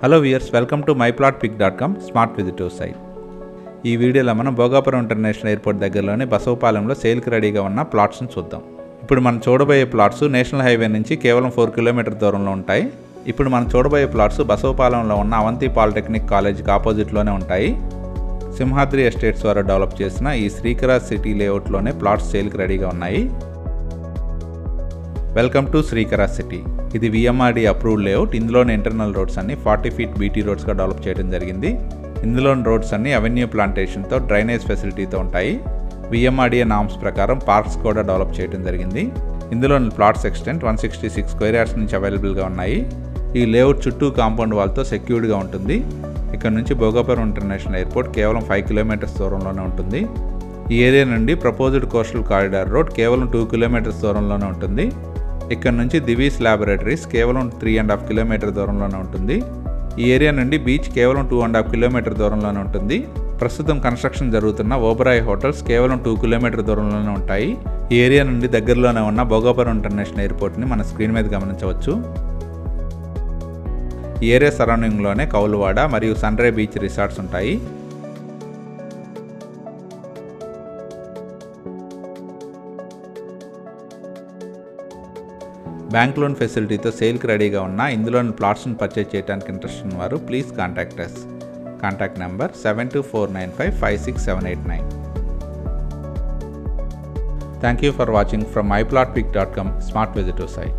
Hello viewers, welcome to myplotpic.com smart visitor site. ఈ వీడియోలో మనం భోగాపురం ఇంటర్నేషనల్ ఎయిర్పోర్ట్ దగ్గరలోని బసవపాలెంలో సేల్కి రెడీగా ఉన్న ప్లాట్స్ని చూద్దాం. ఇప్పుడు మనం చూడబోయే ప్లాట్స్ నేషనల్ హైవే నుంచి కేవలం 4 కిలోమీటర్ దూరంలో ఉంటాయి. ఇప్పుడు మనం చూడబోయే ప్లాట్స్ బసవపాలెంలో ఉన్న అవంతి పాలిటెక్నిక్ కాలేజ్కి ఆపోజిట్లోనే ఉంటాయి. సింహాద్రి ఎస్టేట్స్ వారు డెవలప్ చేసిన ఈ శ్రీకర సిటీ లేఅవుట్లోనే ప్లాట్స్ సేల్కి రెడీగా ఉన్నాయి. Welcome to Srikara city. ఇది VMRD అప్రూవ్డ్ లేఅవుట్. ఇందులోని ఇంటర్నల్ రోడ్స్ అన్ని 40 ఫీట్ BT రోడ్స్గా డెవలప్ చేయడం జరిగింది. ఇందులోని రోడ్స్ అన్ని అవెన్యూ ప్లాంటేషన్తో డ్రైనేజ్ ఫెసిలిటీతో ఉంటాయి. VMRD నామ్స్ ప్రకారం పార్క్స్ కూడా డెవలప్ చేయడం జరిగింది. ఇందులోని ప్లాట్స్ ఎక్స్టెంట్ 166 స్క్వేర్ యార్డ్స్ నుంచి అవైలబుల్గా ఉన్నాయి. ఈ లేఅవుట్ చుట్టూ కాంపౌండ్ వాల్తో సెక్యూర్డ్గా ఉంటుంది. ఇక్కడ నుంచి భోగాపురం ఇంటర్నేషనల్ ఎయిర్పోర్ట్ కేవలం 5 కిలోమీటర్స్ దూరంలోనే ఉంటుంది. ఈ ఏరియా నుండి ప్రపోజ్డ్ కోస్టల్ కారిడార్ రోడ్ కేవలం 2 కిలోమీటర్స్ దూరంలోనే ఉంటుంది. ఇక్కడ నుంచి దివీస్ ల్యాబొరేటరీస్ కేవలం 3.5 కిలోమీటర్ దూరంలోనే ఉంటుంది. ఈ ఏరియా నుండి బీచ్ కేవలం 2.5 కిలోమీటర్ దూరంలోనే ఉంటుంది. ప్రస్తుతం కన్స్ట్రక్షన్ జరుగుతున్న ఓబరాయ్ హోటల్స్ కేవలం 2 కిలోమీటర్ దూరంలోనే ఉంటాయి. ఈ ఏరియా నుండి దగ్గరలోనే ఉన్న భోగాపురం ఇంటర్నేషనల్ ఎయిర్పోర్ట్ని మన స్క్రీన్ మీద గమనించవచ్చు. ఈ ఏరియా సరౌండింగ్లోనే కౌలువాడ మరియు సన్ రే బీచ్ రిసార్ట్స్ ఉంటాయి. బ్యాంక్ లోన్ ఫెసిలిటీతో సేల్కి రెడీగా ఉన్న ఇందులోని ప్లాట్స్ను పర్చేజ్ చేయడానికి ఇంట్రెస్ట్ ఉన్నవారు please contact us. Contact number 7249556789. Thank you for watching from myplotpic.com smart visitor site.